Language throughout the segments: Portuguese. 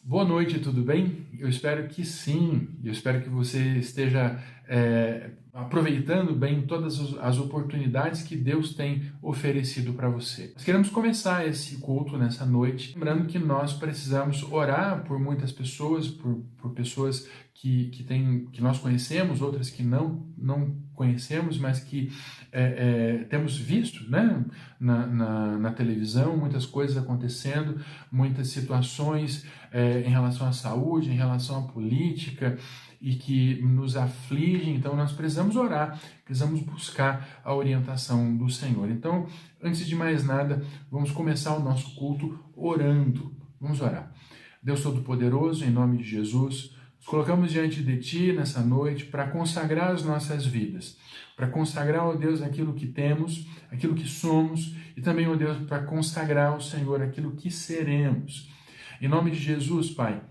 Boa noite, tudo bem? Eu espero que sim. Eu espero que você esteja aproveitando bem todas as oportunidades que Deus tem oferecido para você. Nós queremos começar esse culto nessa noite, lembrando que nós precisamos orar por muitas pessoas, por pessoas que nós conhecemos, outras que não conhecemos, mas que temos visto, né, na televisão, muitas coisas acontecendo, muitas situações em relação à saúde, em relação à política, e que nos afligem. Então nós precisamos orar, precisamos buscar a orientação do Senhor. Então, antes de mais nada, vamos começar o nosso culto orando. Vamos orar. Deus Todo-Poderoso, em nome de Jesus, nos colocamos diante de Ti nessa noite para consagrar as nossas vidas, para consagrar, ó Deus, aquilo que temos, aquilo que somos, e também, ó Deus, para consagrar ao Senhor aquilo que seremos. Em nome de Jesus, Pai,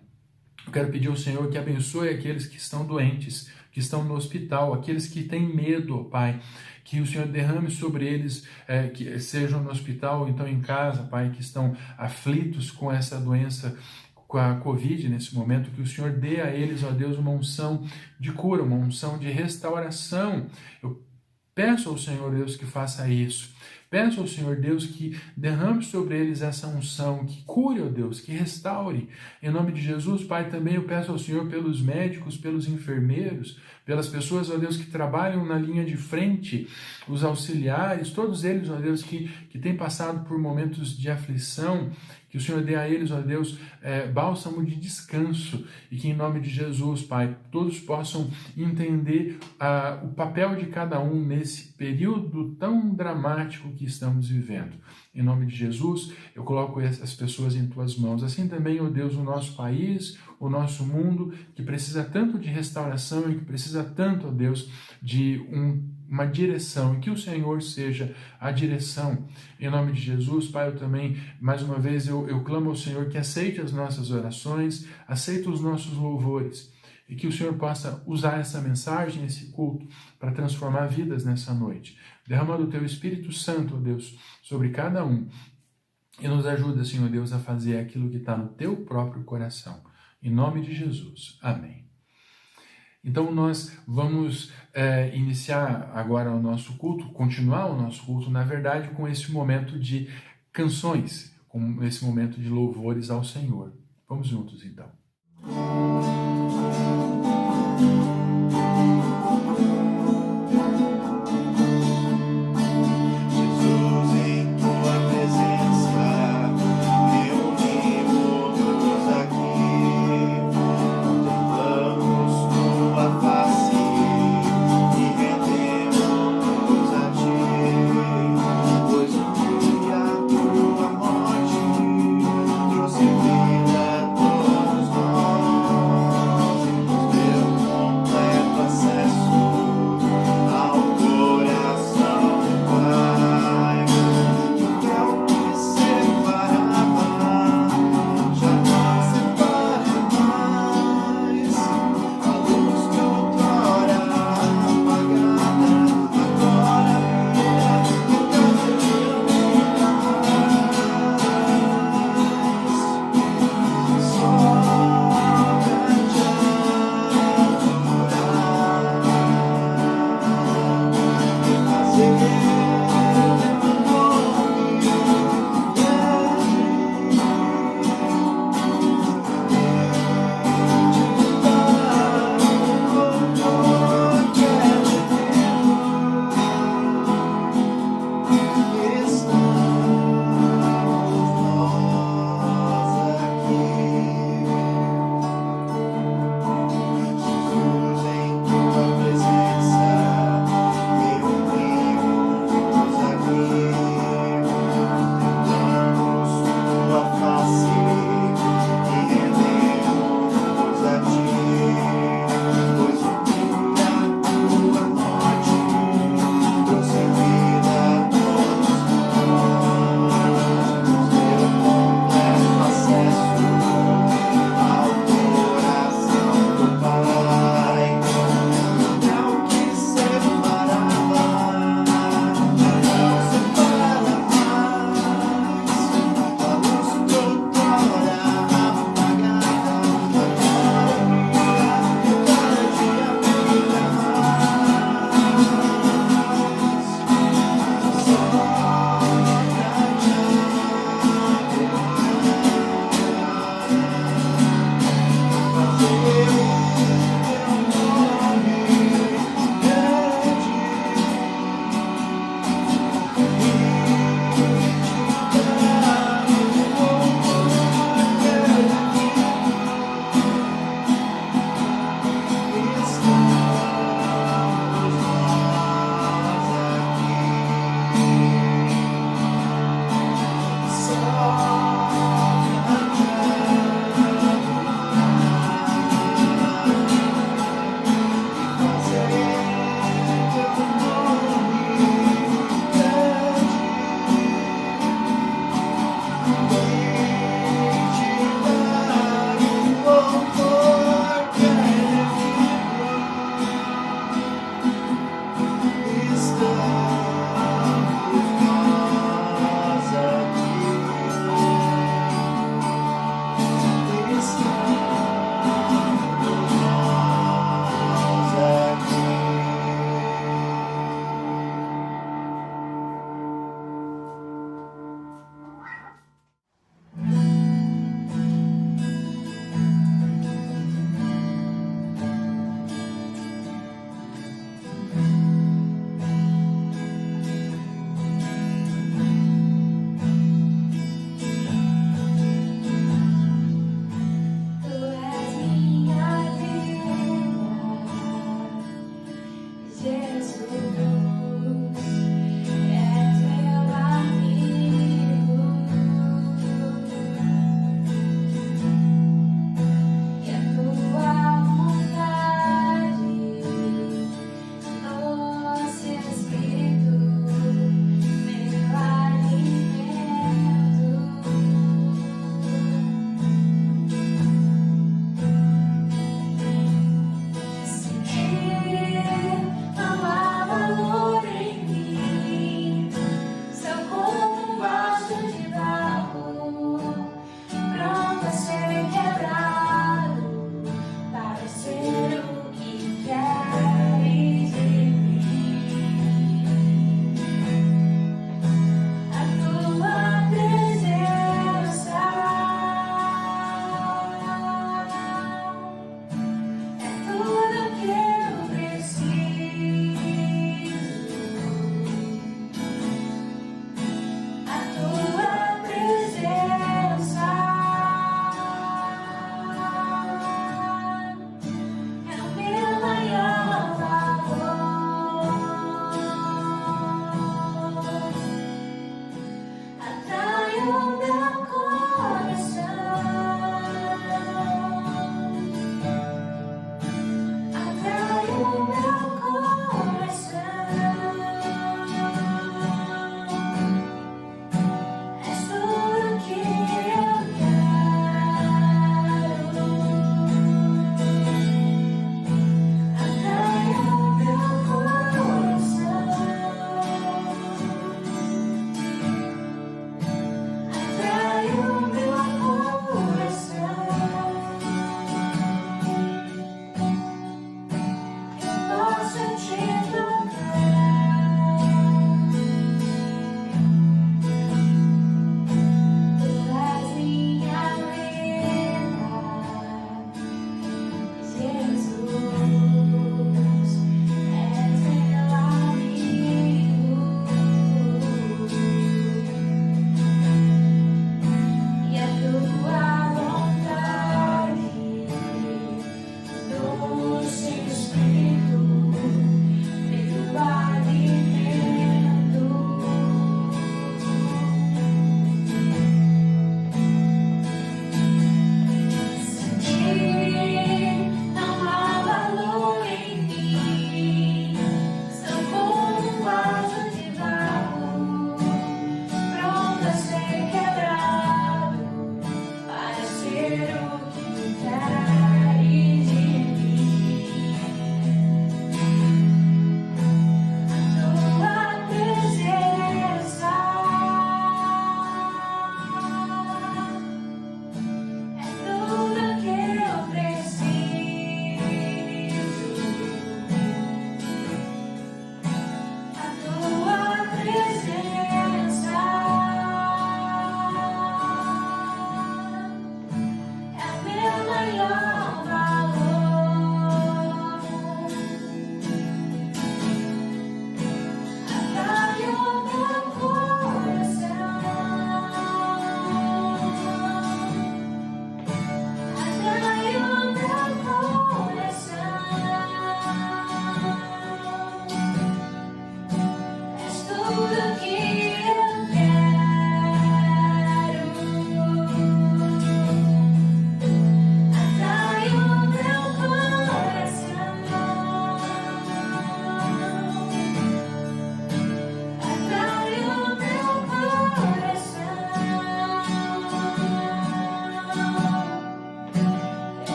eu quero pedir ao Senhor que abençoe aqueles que estão doentes, que estão no hospital, aqueles que têm medo, ó Pai, que o Senhor derrame sobre eles, que sejam no hospital ou então em casa, Pai, que estão aflitos com essa doença, com a Covid nesse momento, que o Senhor dê a eles, ó Deus, uma unção de cura, uma unção de restauração. Eu peço ao Senhor, Deus, que faça isso. Peço ao Senhor Deus que derrame sobre eles essa unção, que cure, ó Deus, que restaure. Em nome de Jesus, Pai, também eu peço ao Senhor pelos médicos, pelos enfermeiros, pelas pessoas, ó Deus, que trabalham na linha de frente, os auxiliares, todos eles, ó Deus, que têm passado por momentos de aflição, que o Senhor dê a eles, ó Deus, bálsamo de descanso, e que em nome de Jesus, Pai, todos possam entender o papel de cada um nesse período tão dramático que estamos vivendo. Em nome de Jesus, eu coloco essas pessoas em Tuas mãos. Assim também, ó Deus, o nosso país, o nosso mundo, que precisa tanto de restauração e que precisa tanto, ó Deus, de uma direção, e que o Senhor seja a direção. Em nome de Jesus, Pai, eu também, mais uma vez, eu clamo ao Senhor que aceite as nossas orações, aceite os nossos louvores, e que o Senhor possa usar essa mensagem, esse culto, para transformar vidas nessa noite. Derramando o Teu Espírito Santo, ó Deus, sobre cada um, e nos ajuda, Senhor Deus, a fazer aquilo que está no Teu próprio coração. Em nome de Jesus. Amém. Então nós vamos iniciar agora o nosso culto, continuar o nosso culto, na verdade, com esse momento de canções, com esse momento de louvores ao Senhor. Vamos juntos, então. Trouxe vida a todos nós.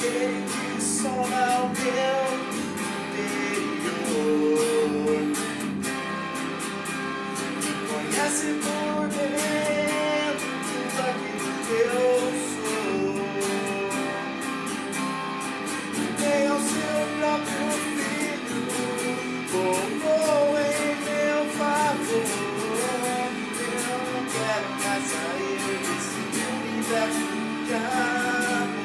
aquele que sola o meu interior, que conhece por dentro tudo aquilo que eu sou, e tem ao seu próprio filho, colocou em meu favor. Eu não quero mais sair desse universo de amor.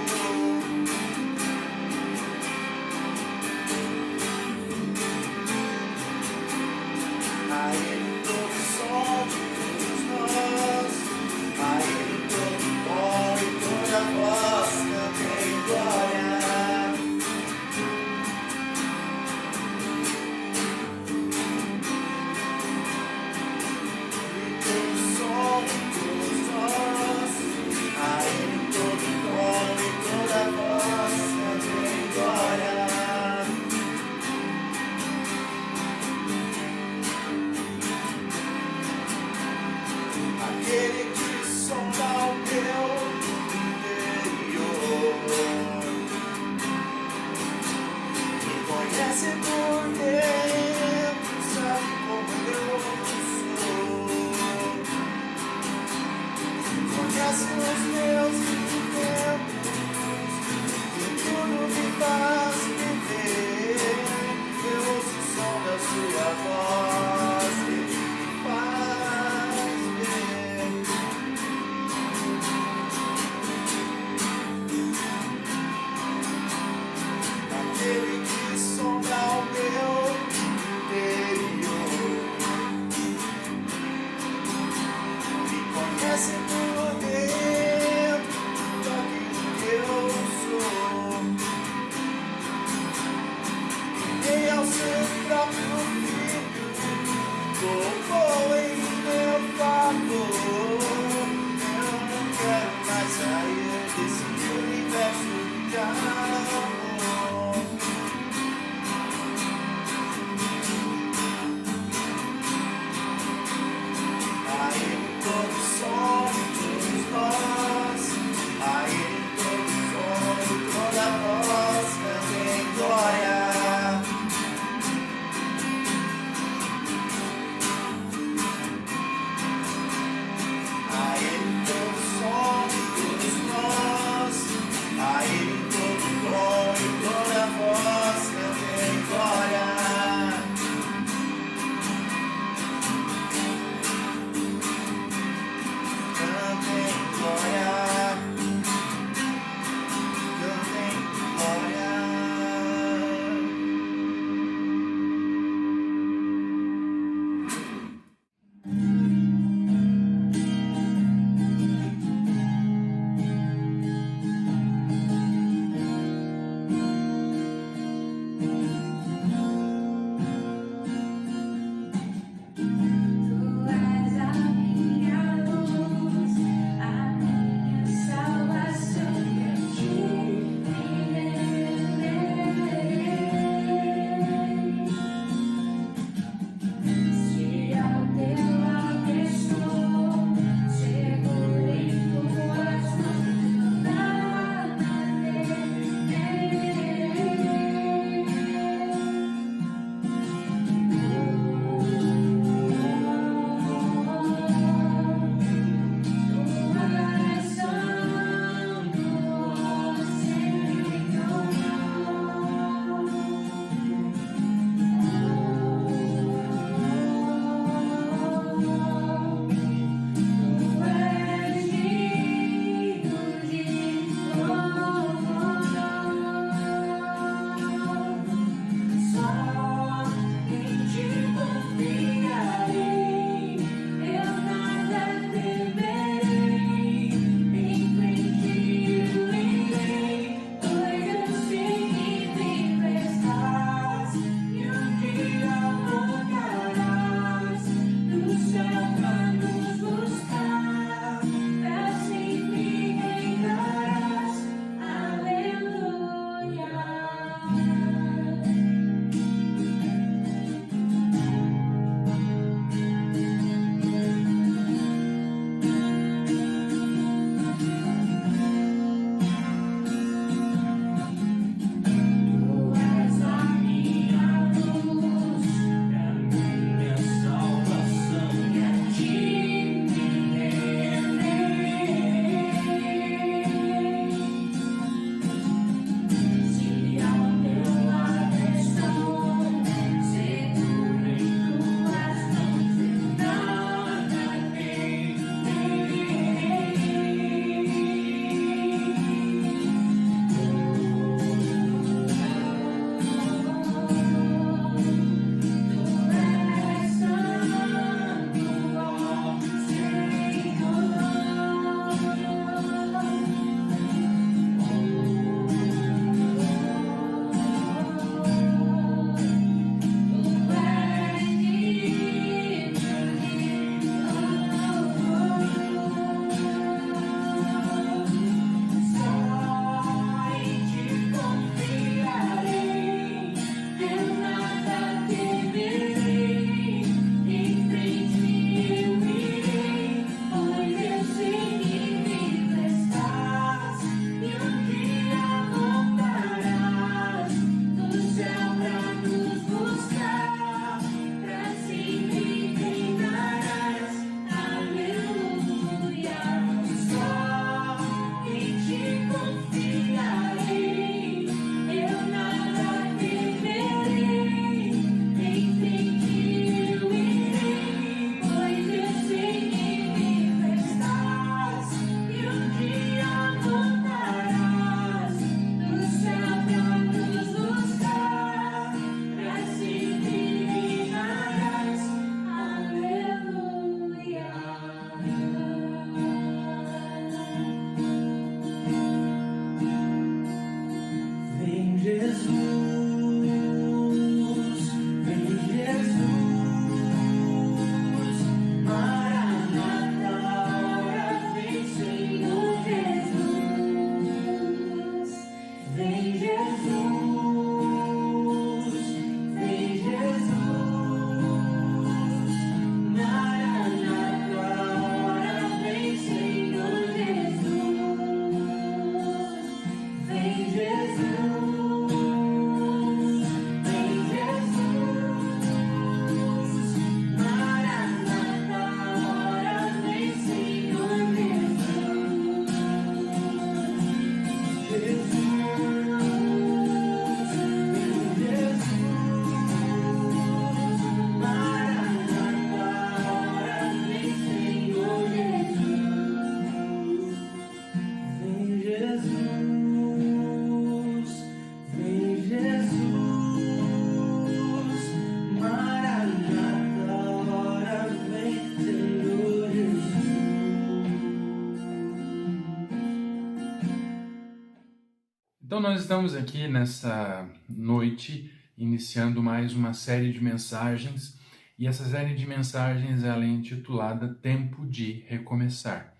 Então nós estamos aqui nessa noite iniciando mais uma série de mensagens e essa série de mensagens ela é intitulada Tempo de Recomeçar.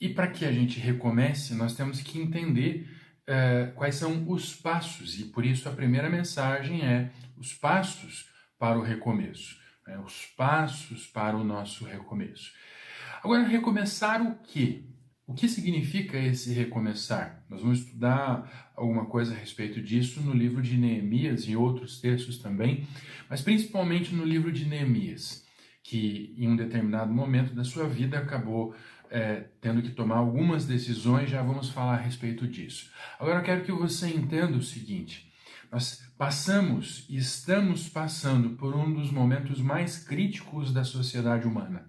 E para que a gente recomece, nós temos que entender quais são os passos, e por isso a primeira mensagem é os passos para o recomeço, os passos para o nosso recomeço. Agora, recomeçar o quê? O que significa esse recomeçar? Nós vamos estudar alguma coisa a respeito disso no livro de Neemias e outros textos também, mas principalmente no livro de Neemias, que em um determinado momento da sua vida acabou tendo que tomar algumas decisões, já vamos falar a respeito disso. Agora eu quero que você entenda o seguinte: nós passamos e estamos passando por um dos momentos mais críticos da sociedade humana.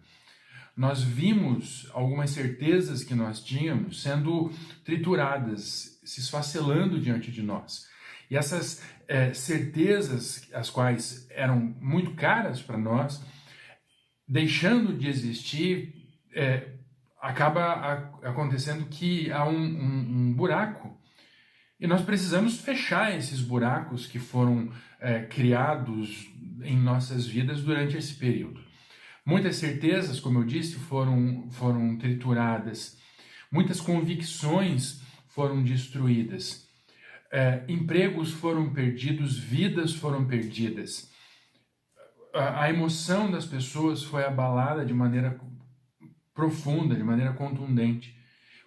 Nós vimos algumas certezas que nós tínhamos sendo trituradas, se esfacelando diante de nós. E essas certezas, as quais eram muito caras para nós, deixando de existir, acaba acontecendo que há um buraco. E nós precisamos fechar esses buracos que foram criados em nossas vidas durante esse período. Muitas certezas, como eu disse, foram trituradas. Muitas convicções foram destruídas. Empregos foram perdidos, vidas foram perdidas. A emoção das pessoas foi abalada de maneira profunda, de maneira contundente.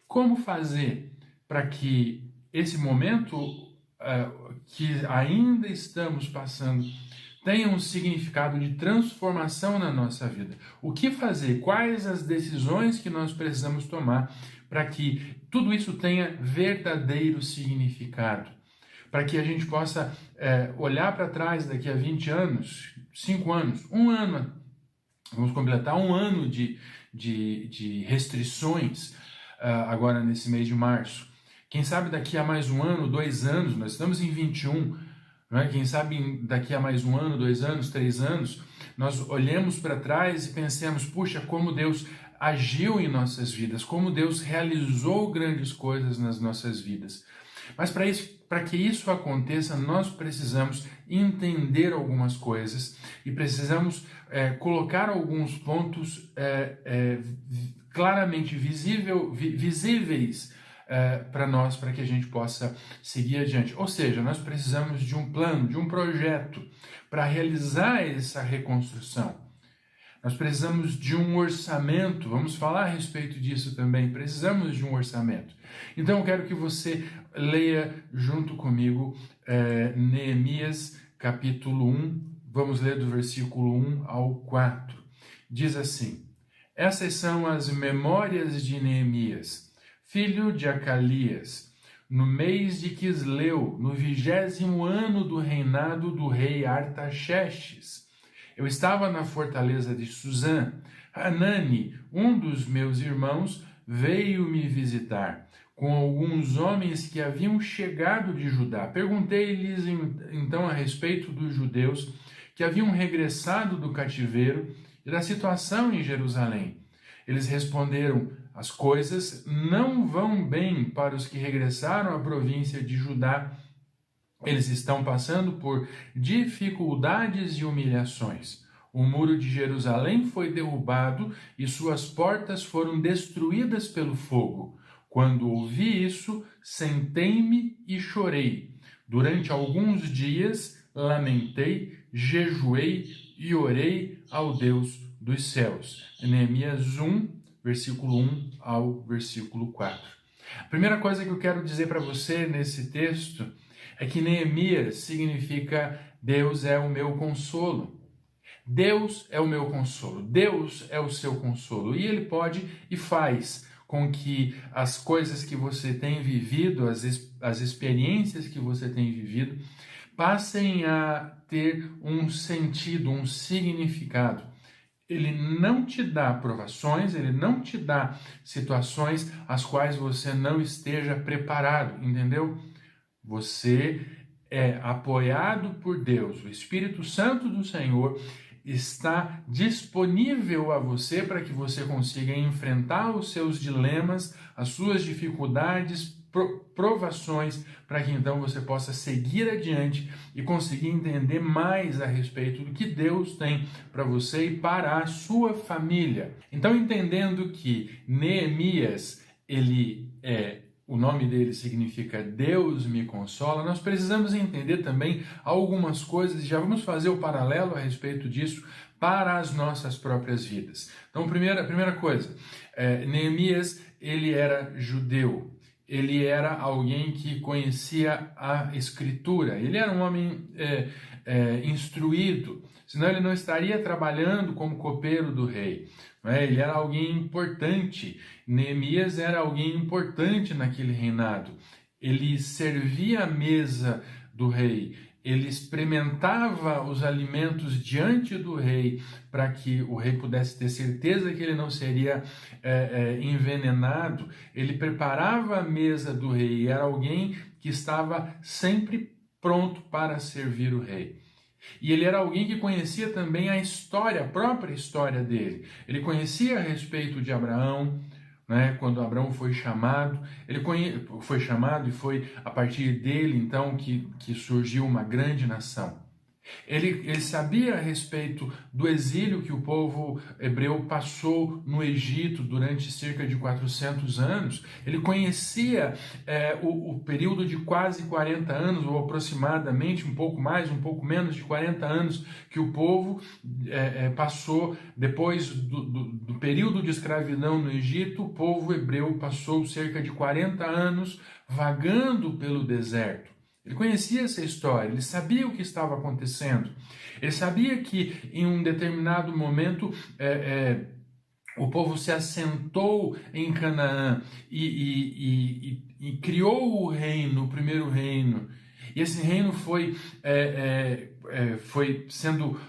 Como fazer para que esse momento que ainda estamos passando tenha um significado de transformação na nossa vida? O que fazer? Quais as decisões que nós precisamos tomar para que tudo isso tenha verdadeiro significado? Para que a gente possa olhar para trás daqui a 20 anos, 5 anos, 1 ano, vamos completar 1 ano de restrições agora nesse mês de março. Quem sabe daqui a mais 1 ano, 2 anos, nós estamos em 21, quem sabe daqui a mais 1 ano, 2 anos, 3 anos, nós olhemos para trás e pensemos, puxa, como Deus agiu em nossas vidas, como Deus realizou grandes coisas nas nossas vidas. Mas para que isso aconteça, nós precisamos entender algumas coisas e precisamos colocar alguns pontos claramente visíveis para nós, para que a gente possa seguir adiante. Ou seja, nós precisamos de um plano, de um projeto para realizar essa reconstrução. Nós precisamos de um orçamento, vamos falar a respeito disso também, precisamos de um orçamento. Então eu quero que você leia junto comigo Neemias capítulo 1, vamos ler do versículo 1 ao 4. Diz assim: essas são as memórias de Neemias, filho de Acalias, no mês de Quisleu, no 20º ano do reinado do rei Artaxerxes. Eu estava na fortaleza de Suzã. Hanani, um dos meus irmãos, veio me visitar, com alguns homens que haviam chegado de Judá. Perguntei-lhes então a respeito dos judeus que haviam regressado do cativeiro e da situação em Jerusalém. Eles responderam: as coisas não vão bem para os que regressaram à província de Judá. Eles estão passando por dificuldades e humilhações. O muro de Jerusalém foi derrubado e suas portas foram destruídas pelo fogo. Quando ouvi isso, sentei-me e chorei. Durante alguns dias, lamentei, jejuei e orei ao Deus dos céus. Neemias 1, versículo 1 ao versículo 4. A primeira coisa que eu quero dizer para você nesse texto é que Neemias significa Deus é o meu consolo. Deus é o meu consolo. Deus é o seu consolo. E Ele pode e faz com que as coisas que você tem vivido, as experiências que você tem vivido, passem a ter um sentido, um significado. Ele não te dá provações, ele não te dá situações às quais você não esteja preparado, entendeu? Você é apoiado por Deus, o Espírito Santo do Senhor está disponível a você para que você consiga enfrentar os seus dilemas, as suas dificuldades, provações, para que então você possa seguir adiante e conseguir entender mais a respeito do que Deus tem para você e para a sua família. Então, entendendo que Neemias, o nome dele significa Deus me consola, nós precisamos entender também algumas coisas, e já vamos fazer o paralelo a respeito disso para as nossas próprias vidas. Então, primeira coisa, Neemias, ele era judeu, ele era alguém que conhecia a Escritura, ele era um homem instruído, senão ele não estaria trabalhando como copeiro do rei. Ele era alguém importante, Neemias era alguém importante naquele reinado, ele servia à mesa do rei, ele experimentava os alimentos diante do rei para que o rei pudesse ter certeza que ele não seria envenenado, ele preparava a mesa do rei, era alguém que estava sempre pronto para servir o rei. E ele era alguém que conhecia também a própria história dele. Ele conhecia a respeito de Abraão, né? Quando Abraão foi chamado, foi chamado e foi a partir dele então que surgiu uma grande nação. Ele sabia a respeito do exílio que o povo hebreu passou no Egito durante cerca de 400 anos. Ele conhecia o período de quase 40 anos, ou aproximadamente, um pouco mais, um pouco menos de 40 anos, que o povo passou depois do período de escravidão no Egito. O povo hebreu passou cerca de 40 anos vagando pelo deserto. Ele conhecia essa história, ele sabia o que estava acontecendo. Ele sabia que em um determinado momento o povo se assentou em Canaã e criou o reino, o primeiro reino. E esse reino foi sendo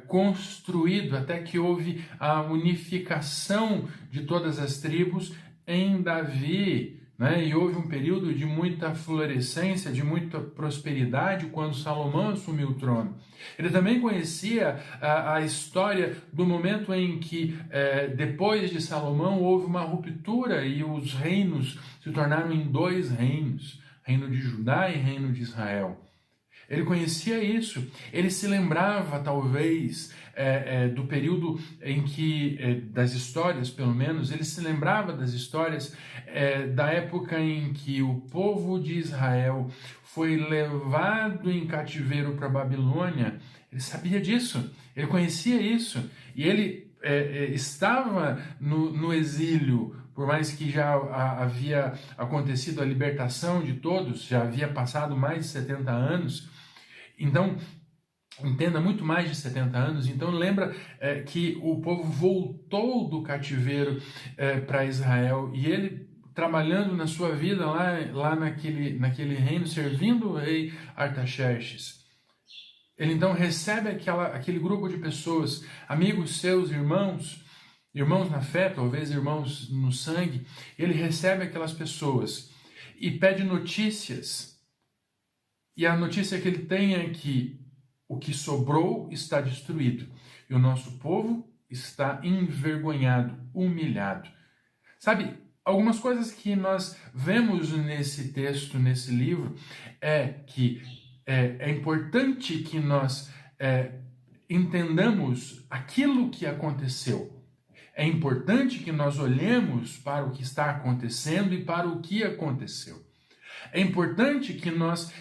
construído até que houve a unificação de todas as tribos em Davi. E houve um período de muita florescência, de muita prosperidade quando Salomão assumiu o trono. Ele também conhecia a história do momento em que, depois de Salomão, houve uma ruptura e os reinos se tornaram em 2 reinos, reino de Judá e reino de Israel. Ele conhecia isso, ele se lembrava talvez do período em que, das histórias pelo menos, ele se lembrava das histórias da época em que o povo de Israel foi levado em cativeiro para a Babilônia. Ele sabia disso, ele conhecia isso, e ele estava no exílio, por mais que já havia acontecido a libertação de todos, já havia passado mais de 70 anos, então, entenda, muito mais de 70 anos, então lembra que o povo voltou do cativeiro para Israel, e ele trabalhando na sua vida lá naquele reino, servindo o rei Artaxerxes. Ele então recebe aquele grupo de pessoas, amigos seus, irmãos na fé, talvez irmãos no sangue. Ele recebe aquelas pessoas e pede notícias. E a notícia que ele tem é que o que sobrou está destruído. E o nosso povo está envergonhado, humilhado. Sabe, algumas coisas que nós vemos nesse texto, nesse livro, é que é importante que nós entendamos aquilo que aconteceu. É importante que nós olhemos para o que está acontecendo e para o que aconteceu. É importante que nós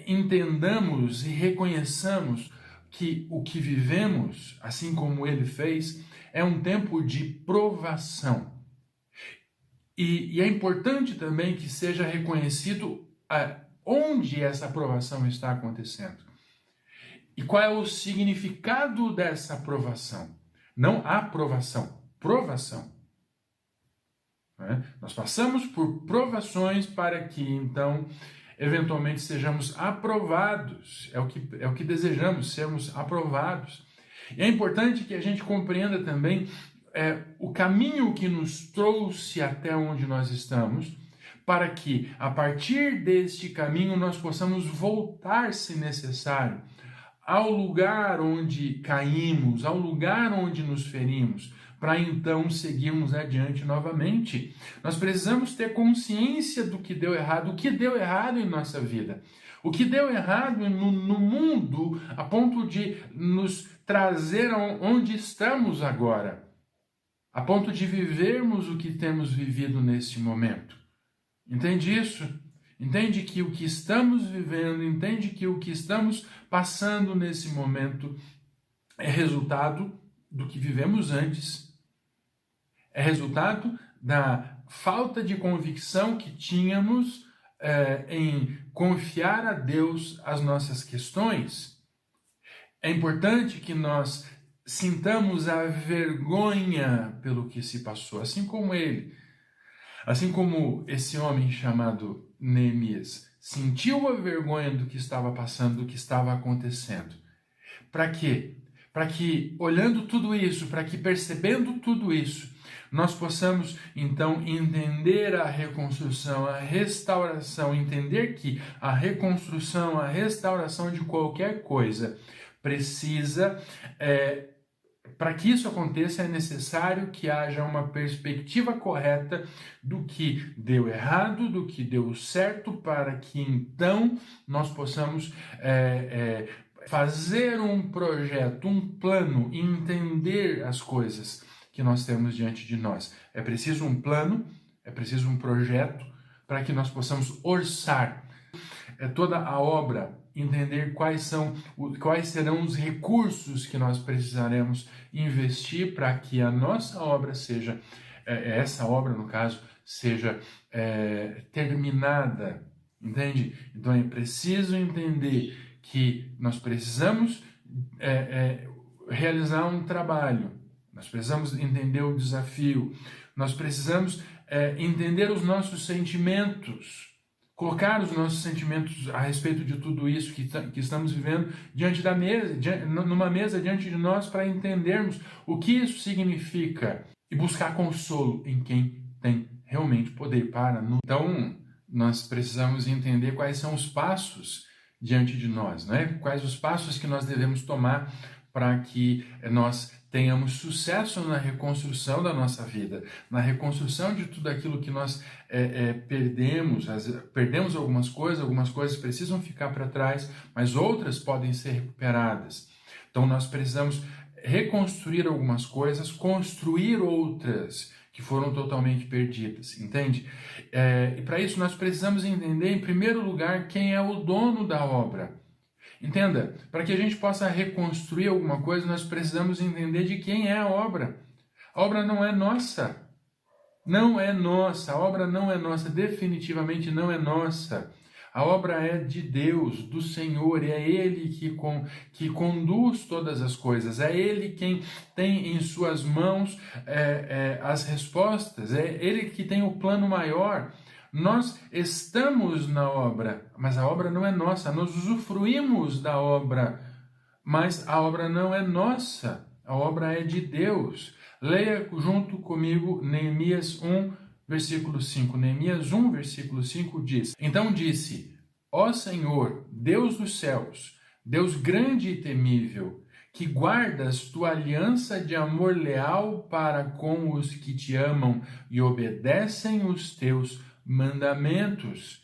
entendamos e reconheçamos que o que vivemos, assim como ele fez, é um tempo de provação. E é importante também que seja reconhecido onde essa provação está acontecendo. E qual é o significado dessa provação? Não aprovação, provação. Nós passamos por provações para que, então, eventualmente sejamos aprovados. É o que desejamos, sermos aprovados. E é importante que a gente compreenda também o caminho que nos trouxe até onde nós estamos, para que, a partir deste caminho, nós possamos voltar, se necessário, ao lugar onde caímos, ao lugar onde nos ferimos, para então seguirmos adiante novamente. Nós precisamos ter consciência do que deu errado, o que deu errado em nossa vida. O que deu errado no mundo a ponto de nos trazer onde estamos agora. A ponto de vivermos o que temos vivido neste momento. Entende isso? Entende que o que estamos vivendo, entende que o que estamos passando nesse momento é resultado do que vivemos antes. É resultado da falta de convicção que tínhamos em confiar a Deus as nossas questões. É importante que nós sintamos a vergonha pelo que se passou, assim como ele. Assim como esse homem chamado Neemias sentiu a vergonha do que estava passando, do que estava acontecendo. Para quê? Para que, olhando tudo isso, para que percebendo tudo isso, nós possamos então entender a reconstrução, a restauração, entender que a reconstrução, a restauração de qualquer coisa precisa, para que isso aconteça, é necessário que haja uma perspectiva correta do que deu errado, do que deu certo, para que então nós possamos fazer um projeto, um plano, entender as coisas que nós temos diante de nós. É preciso um plano, é preciso um projeto para que nós possamos orçar toda a obra, entender quais serão os recursos que nós precisaremos investir para que a nossa obra seja, essa obra no caso, seja terminada, entende? Então é preciso entender que nós precisamos realizar um trabalho, nós precisamos entender o desafio, nós precisamos entender os nossos sentimentos, colocar os nossos sentimentos a respeito de tudo isso que estamos vivendo diante da mesa, numa mesa diante de nós, para entendermos o que isso significa e buscar consolo em quem tem realmente poder para nos. Então, nós precisamos entender quais são os passos diante de nós, né? Quais os passos que nós devemos tomar para que nós tenhamos sucesso na reconstrução da nossa vida, na reconstrução de tudo aquilo que nós perdemos. Perdemos algumas coisas precisam ficar para trás, mas outras podem ser recuperadas. Então nós precisamos reconstruir algumas coisas, construir outras que foram totalmente perdidas, entende? E para isso nós precisamos entender, em primeiro lugar, quem é o dono da obra. Entenda, para que a gente possa reconstruir alguma coisa, nós precisamos entender de quem é a obra. A obra não é nossa. Não é nossa. A obra não é nossa. Definitivamente não é nossa. A obra é de Deus, do Senhor, e é Ele que conduz todas as coisas. É Ele quem tem em suas mãos as respostas. É Ele que tem o plano maior. Nós estamos na obra, mas a obra não é nossa. Nós usufruímos da obra, mas a obra não é nossa. A obra é de Deus. Leia junto comigo Neemias 1, versículo 5. Neemias 1, versículo 5 diz: Então disse: Ó Senhor, Deus dos céus, Deus grande e temível, que guardas tua aliança de amor leal para com os que te amam e obedecem os teus mandamentos.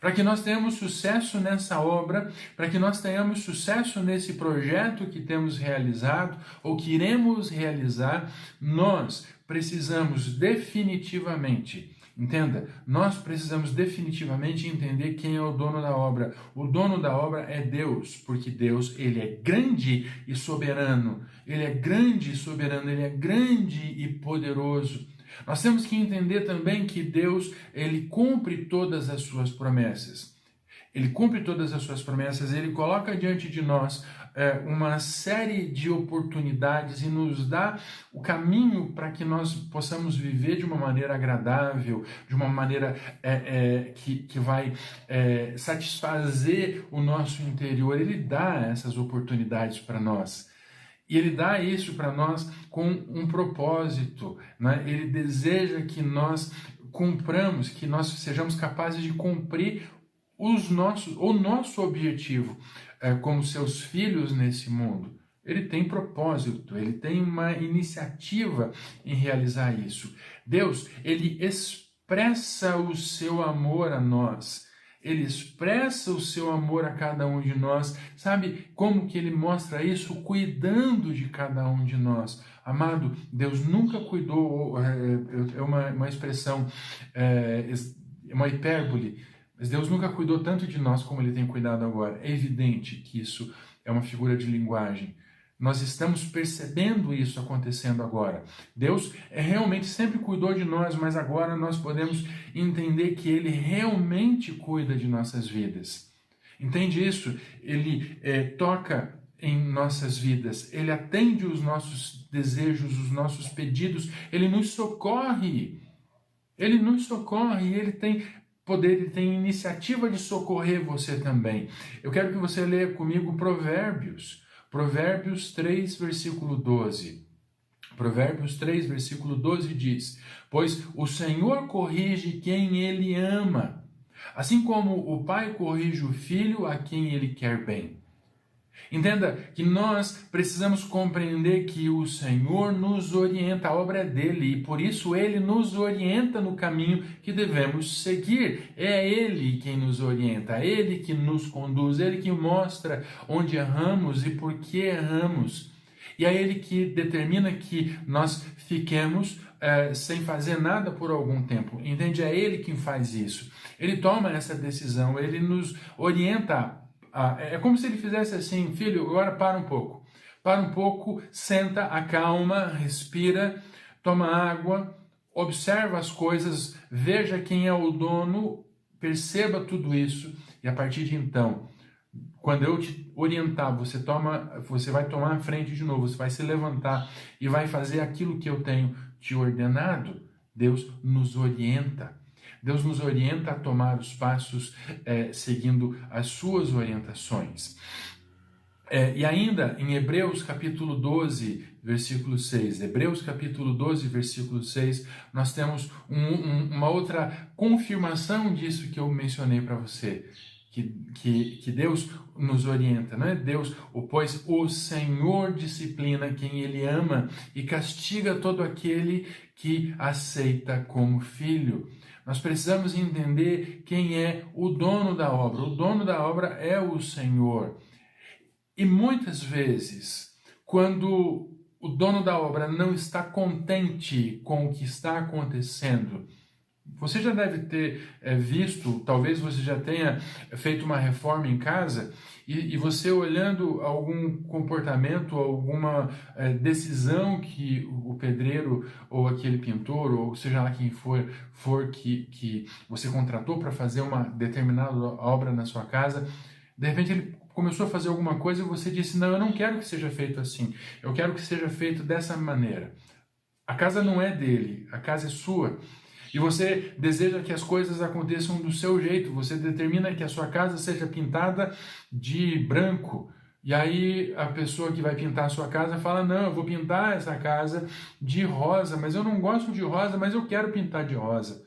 Para que nós tenhamos sucesso nessa obra, para que nós tenhamos sucesso nesse projeto que temos realizado ou que iremos realizar, nós precisamos definitivamente, entenda, nós precisamos definitivamente entender quem é o dono da obra. O dono da obra é Deus, porque Deus, Ele é grande e soberano. Ele é grande e soberano, Ele é grande e poderoso. Nós temos que entender também que Deus, Ele cumpre todas as suas promessas. Ele cumpre todas as suas promessas, Ele coloca diante de nós uma série de oportunidades e nos dá o caminho para que nós possamos viver de uma maneira agradável, de uma maneira que vai satisfazer o nosso interior. Ele dá essas oportunidades para nós. E Ele dá isso para nós com um propósito, né? Ele deseja que nós cumpramos, que nós sejamos capazes de cumprir o nosso objetivo como seus filhos nesse mundo. ele tem propósito, ele tem uma iniciativa em realizar isso. Deus, ele expressa o seu amor a nós. Ele expressa o seu amor a cada um de nós. Sabe como que ele mostra isso? Cuidando de cada um de nós. Amado, Deus nunca cuidou, é uma expressão, uma hipérbole, mas Deus nunca cuidou tanto de nós como ele tem cuidado agora. É evidente que isso é uma figura de linguagem. Nós estamos percebendo isso acontecendo agora. Deus realmente sempre cuidou de nós, mas agora nós podemos entender que Ele realmente cuida de nossas vidas. Entende isso? Ele toca em nossas vidas, Ele atende os nossos desejos, os nossos pedidos, Ele nos socorre. Ele nos socorre, Ele tem poder, Ele tem iniciativa de socorrer você também. Eu quero que você leia comigo Provérbios 3, versículo 12. Provérbios 3, versículo 12 diz: Pois o Senhor corrige quem Ele ama, assim como o pai corrige o filho a quem Ele quer bem. Entenda que nós precisamos compreender que o Senhor nos orienta, a obra é dele, e por isso Ele nos orienta no caminho que devemos seguir. É Ele quem nos orienta, é Ele que nos conduz, é Ele que mostra onde erramos e por que erramos. E é Ele que determina que nós fiquemos sem fazer nada por algum tempo. Entende? É Ele quem faz isso. Ele toma essa decisão, Ele nos orienta. É como se ele fizesse assim: filho, agora para um pouco, senta, acalma, respira, toma água, observa as coisas, veja quem é o dono, perceba tudo isso, e a partir de então, quando eu te orientar, você vai tomar a frente de novo, você vai se levantar e vai fazer aquilo que eu tenho te ordenado. Deus nos orienta. Deus nos orienta a tomar os passos seguindo as suas orientações. E ainda em Hebreus capítulo 12, versículo 6, Hebreus capítulo 12, versículo 6, nós temos uma outra confirmação disso que eu mencionei para você, que Deus nos orienta, não é? Pois o Senhor disciplina quem Ele ama e castiga todo aquele que aceita como filho. Nós precisamos entender quem é o dono da obra. O dono da obra é o Senhor. E muitas vezes, quando o dono da obra não está contente com o que está acontecendo, você já deve ter visto, talvez você já tenha feito uma reforma em casa e você olhando algum comportamento, alguma decisão que o pedreiro ou aquele pintor, ou seja lá quem for que você contratou para fazer uma determinada obra na sua casa, de repente ele começou a fazer alguma coisa e você disse: não, eu não quero que seja feito assim, eu quero que seja feito dessa maneira. A casa não é dele, a casa é sua. E você deseja que as coisas aconteçam do seu jeito, você determina que a sua casa seja pintada de branco. E aí a pessoa que vai pintar a sua casa fala: não, eu vou pintar essa casa de rosa, mas eu não gosto de rosa, mas eu quero pintar de rosa.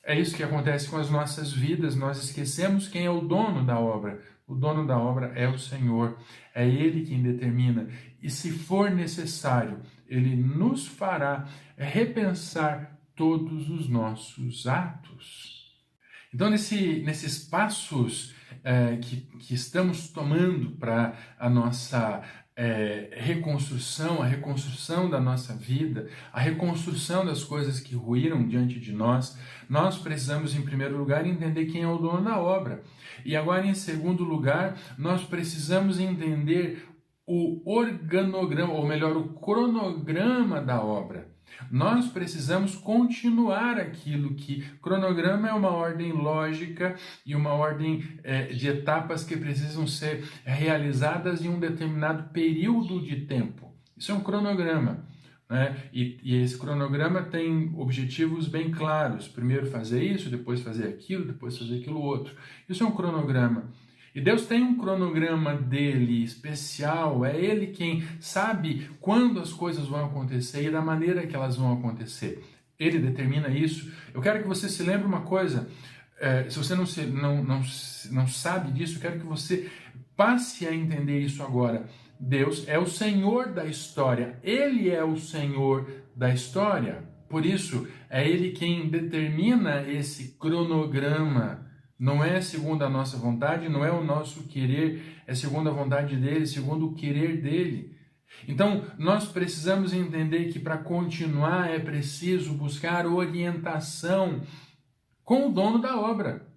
É isso que acontece com as nossas vidas, nós esquecemos quem é o dono da obra. O dono da obra é o Senhor, é Ele quem determina. E se for necessário, Ele nos fará repensar todos os nossos atos. Então, nesses passos que estamos tomando para a nossa reconstrução, a reconstrução da nossa vida, a reconstrução das coisas que ruíram diante de nós, nós precisamos, em primeiro lugar, entender quem é o dono da obra. E agora, em segundo lugar, nós precisamos entender o organograma, ou melhor, o cronograma da obra. Nós precisamos continuar aquilo que... Cronograma é uma ordem lógica e uma ordem de etapas que precisam ser realizadas em um determinado período de tempo. Isso é um cronograma, né? E esse cronograma tem objetivos bem claros. Primeiro fazer isso, depois fazer aquilo, depois fazer aquilo outro. Isso é um cronograma. E Deus tem um cronograma dele especial, é Ele quem sabe quando as coisas vão acontecer e da maneira que elas vão acontecer. Ele determina isso. Eu quero que você se lembre uma coisa, se você não sabe disso, eu quero que você passe a entender isso agora. Deus é o Senhor da história. Ele é o Senhor da história. Por isso, é Ele quem determina esse cronograma. Não é segundo a nossa vontade, não é o nosso querer, é segundo a vontade dele, segundo o querer dele. Então, nós precisamos entender que para continuar é preciso buscar orientação com o dono da obra.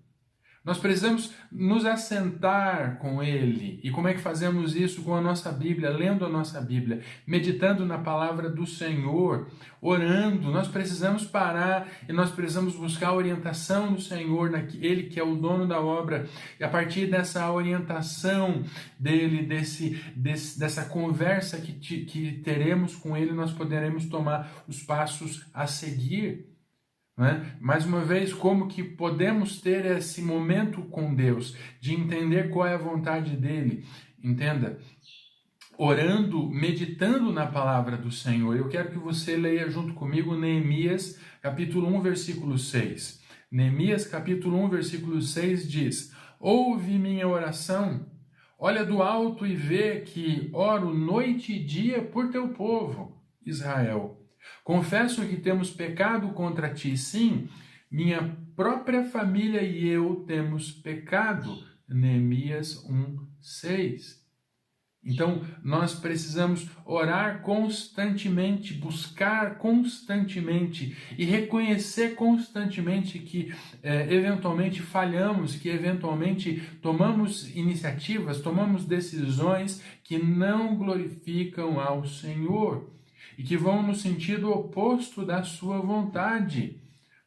Nós precisamos nos assentar com ele. E como é que fazemos isso? Com a nossa Bíblia, lendo a nossa Bíblia, meditando na palavra do Senhor, orando. Nós precisamos parar e nós precisamos buscar a orientação do Senhor, ele que é o dono da obra. E a partir dessa orientação dele, dessa conversa que teremos com ele, nós poderemos tomar os passos a seguir. Mais uma vez, como que podemos ter esse momento com Deus, de entender qual é a vontade dele? Entenda, orando, meditando na palavra do Senhor. Eu quero que você leia junto comigo Neemias, capítulo 1, versículo 6. Neemias, capítulo 1, versículo 6 diz: ouve minha oração, olha do alto e vê que oro noite e dia por teu povo, Israel. Confesso que temos pecado contra ti, sim, minha própria família e eu temos pecado. Neemias 1:6. Então, nós precisamos orar constantemente, buscar constantemente e reconhecer constantemente que eventualmente falhamos, que eventualmente tomamos iniciativas, tomamos decisões que não glorificam ao Senhor e que vão no sentido oposto da sua vontade.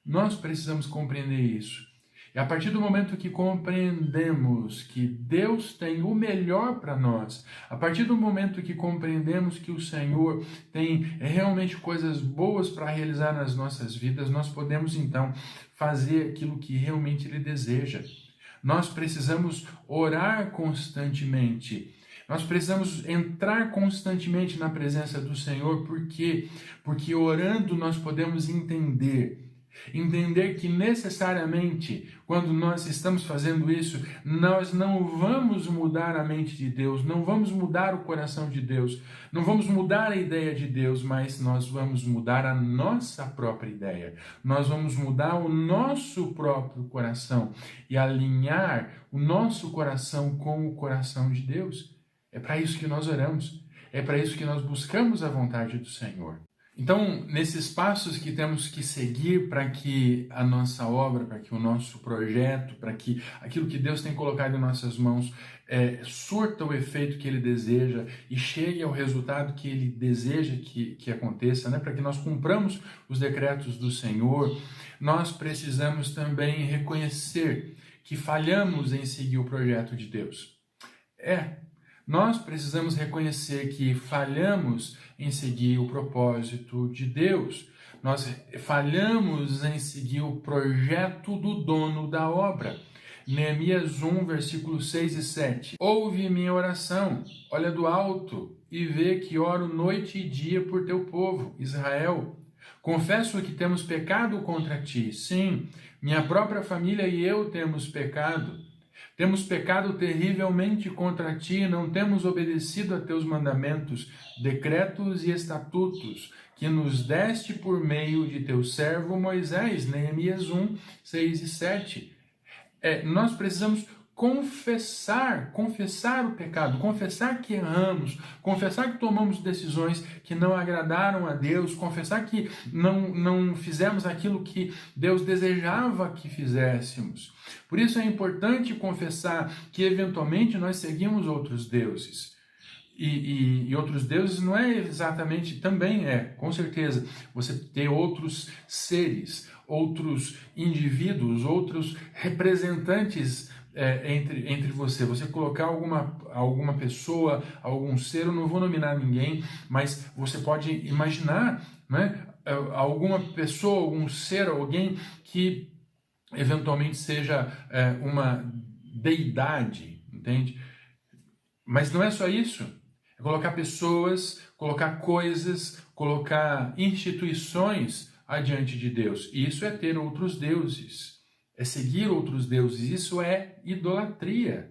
Nós precisamos compreender isso. E a partir do momento que compreendemos que Deus tem o melhor para nós, a partir do momento que compreendemos que o Senhor tem realmente coisas boas para realizar nas nossas vidas, nós podemos então fazer aquilo que realmente Ele deseja. Nós precisamos orar constantemente. Nós precisamos entrar constantemente na presença do Senhor, porque orando nós podemos entender que necessariamente, quando nós estamos fazendo isso, nós não vamos mudar a mente de Deus, não vamos mudar o coração de Deus, não vamos mudar a ideia de Deus, mas nós vamos mudar a nossa própria ideia, nós vamos mudar o nosso próprio coração e alinhar o nosso coração com o coração de Deus. É para isso que nós oramos, é para isso que nós buscamos a vontade do Senhor. Então, nesses passos que temos que seguir para que a nossa obra, para que o nosso projeto, para que aquilo que Deus tem colocado em nossas mãos surta o efeito que Ele deseja e chegue ao resultado que Ele deseja que aconteça, para que nós cumpramos os decretos do Senhor, nós precisamos também reconhecer que falhamos em seguir o projeto de Deus. Nós precisamos reconhecer que falhamos em seguir o propósito de Deus. Nós falhamos em seguir o projeto do dono da obra. Neemias 1, versículos 6 e 7. Ouve minha oração, olha do alto e vê que oro noite e dia por teu povo, Israel. Confesso que temos pecado contra ti. Sim, minha própria família e eu temos pecado. Temos pecado terrivelmente contra ti, não temos obedecido a teus mandamentos, decretos e estatutos, que nos deste por meio de teu servo Moisés. Neemias 1, 6 e 7. Nós precisamos confessar o pecado, confessar que erramos, confessar que tomamos decisões que não agradaram a Deus, confessar que não fizemos aquilo que Deus desejava que fizéssemos. Por isso é importante confessar que eventualmente nós seguimos outros deuses. E outros deuses não é exatamente, também com certeza, você ter outros seres, outros indivíduos, outros representantes entre você colocar alguma pessoa, algum ser, eu não vou nominar ninguém, mas você pode imaginar, alguma pessoa, algum ser, alguém que eventualmente seja uma deidade, entende? Mas não é só isso, é colocar pessoas, colocar coisas, colocar instituições adiante de Deus. Isso é ter outros deuses. É seguir outros deuses, isso é idolatria.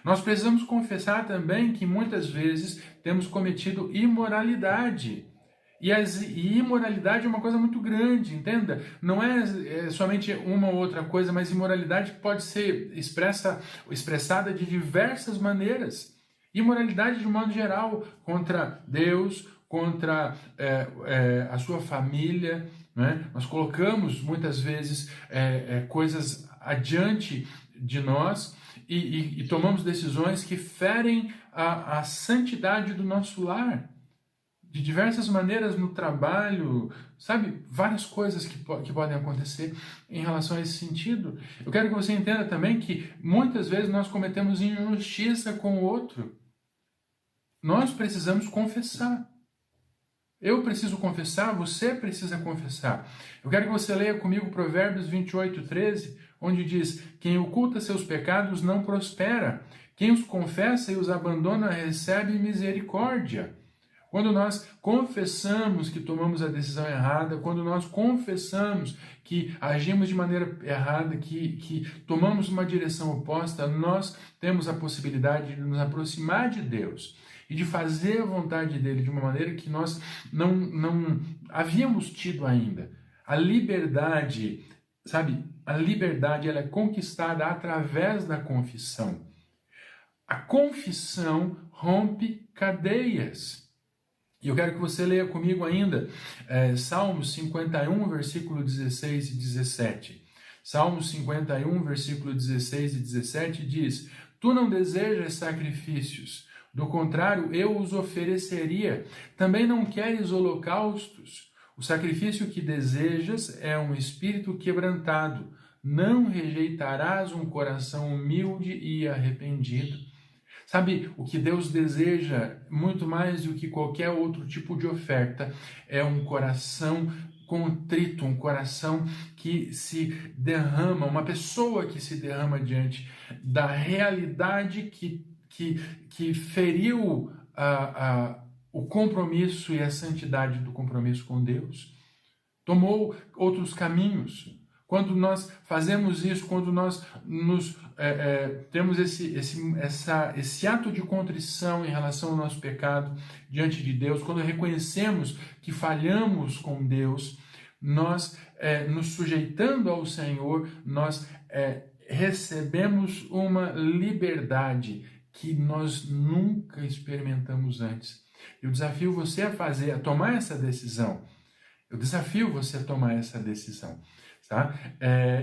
Nós precisamos confessar também que muitas vezes temos cometido imoralidade. E imoralidade é uma coisa muito grande, entenda? Não é somente uma ou outra coisa, mas imoralidade pode ser expressada de diversas maneiras. Imoralidade de modo geral, contra Deus, contra a sua família, né? Nós colocamos muitas vezes coisas adiante de nós e tomamos decisões que ferem a santidade do nosso lar. De diversas maneiras no trabalho, sabe? Várias coisas que podem acontecer em relação a esse sentido. Eu quero que você entenda também que muitas vezes nós cometemos injustiça com o outro. Nós precisamos confessar. Eu preciso confessar, você precisa confessar. Eu quero que você leia comigo Provérbios 28:13, onde diz: quem oculta seus pecados não prospera, quem os confessa e os abandona recebe misericórdia. Quando nós confessamos que tomamos a decisão errada, quando nós confessamos que agimos de maneira errada, que tomamos uma direção oposta, nós temos a possibilidade de nos aproximar de Deus e de fazer a vontade dele de uma maneira que nós não havíamos tido ainda. A liberdade, sabe? A liberdade ela é conquistada através da confissão. A confissão rompe cadeias. E eu quero que você leia comigo ainda Salmos 51, versículo 16 e 17. Salmos 51, versículo 16 e 17 diz: Tu não desejas sacrifícios, do contrário, eu os ofereceria. Também não queres holocaustos. O sacrifício que desejas é um espírito quebrantado. Não rejeitarás um coração humilde e arrependido. Sabe, o que Deus deseja, muito mais do que qualquer outro tipo de oferta, é um coração contrito, um coração que se derrama, uma pessoa que se derrama diante da realidade que feriu o compromisso e a santidade do compromisso com Deus. Tomou outros caminhos. Quando nós fazemos isso, quando nós temos esse ato de contrição em relação ao nosso pecado diante de Deus, quando reconhecemos que falhamos com Deus, nós, nos sujeitando ao Senhor, nós recebemos uma liberdade que nós nunca experimentamos antes. Eu desafio você a tomar essa decisão. Eu desafio você a tomar essa decisão. Tá?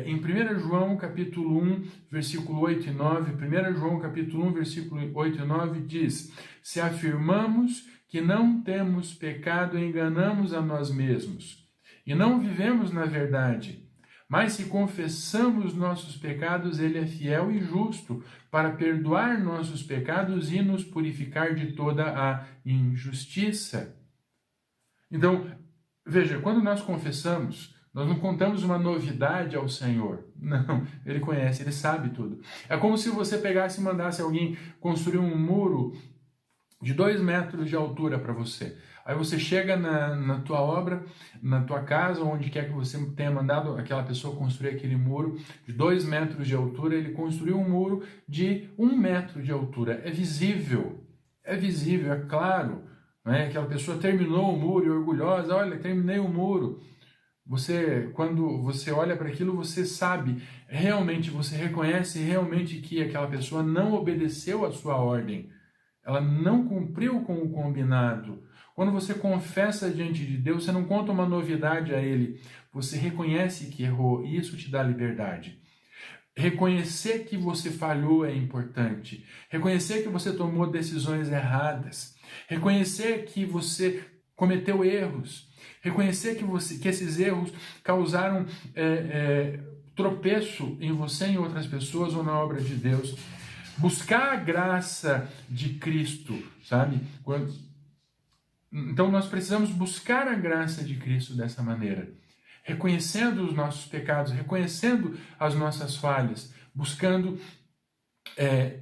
Em 1 João capítulo 1, versículo 8 e 9, 1 João capítulo 1, versículo 8 e 9 diz: se afirmamos que não temos pecado, enganamos a nós mesmos e não vivemos na verdade. Mas se confessamos nossos pecados, ele é fiel e justo para perdoar nossos pecados e nos purificar de toda a injustiça. Então, veja, quando nós confessamos, nós não contamos uma novidade ao Senhor. Não, Ele conhece, Ele sabe tudo. É como se você pegasse e mandasse alguém construir um muro de 2 metros de altura para você. Aí você chega na tua obra, na tua casa, onde quer que você tenha mandado aquela pessoa construir aquele muro de 2 metros de altura, ele construiu um muro de 1 metro de altura. É visível, é claro. Né? Aquela pessoa terminou o muro e orgulhosa, olha, terminei o muro. Quando você olha para aquilo, você sabe, realmente, você reconhece realmente que aquela pessoa não obedeceu à sua ordem. Ela não cumpriu com o combinado. Quando você confessa diante de Deus, você não conta uma novidade a Ele. Você reconhece que errou e isso te dá liberdade. Reconhecer que você falhou é importante. Reconhecer que você tomou decisões erradas. Reconhecer que você cometeu erros. Reconhecer que esses erros causaram tropeço em você e em outras pessoas ou na obra de Deus. Buscar a graça de Cristo, sabe? Então nós precisamos buscar a graça de Cristo dessa maneira. Reconhecendo os nossos pecados, reconhecendo as nossas falhas, buscando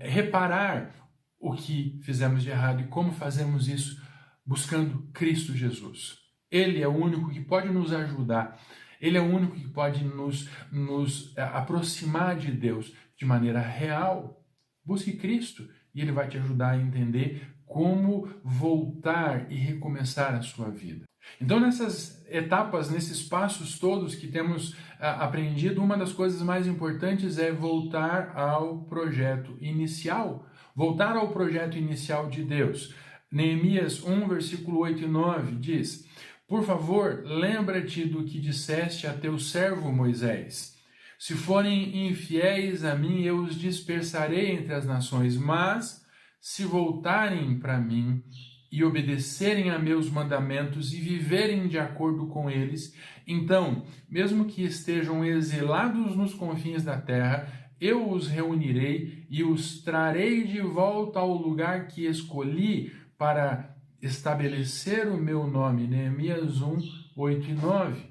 reparar o que fizemos de errado e como fazemos isso, buscando Cristo Jesus. Ele é o único que pode nos ajudar, Ele é o único que pode nos aproximar de Deus de maneira real. Busque Cristo e Ele vai te ajudar a entender como voltar e recomeçar a sua vida. Então, nessas etapas, nesses passos todos que temos aprendido, uma das coisas mais importantes é voltar ao projeto inicial. Voltar ao projeto inicial de Deus. Neemias 1, versículo 8 e 9 diz: por favor, lembra-te do que disseste a teu servo Moisés. Se forem infiéis a mim, eu os dispersarei entre as nações, mas se voltarem para mim e obedecerem a meus mandamentos e viverem de acordo com eles, então, mesmo que estejam exilados nos confins da terra, eu os reunirei e os trarei de volta ao lugar que escolhi para estabelecer o meu nome. Neemias 1, 8 e 9.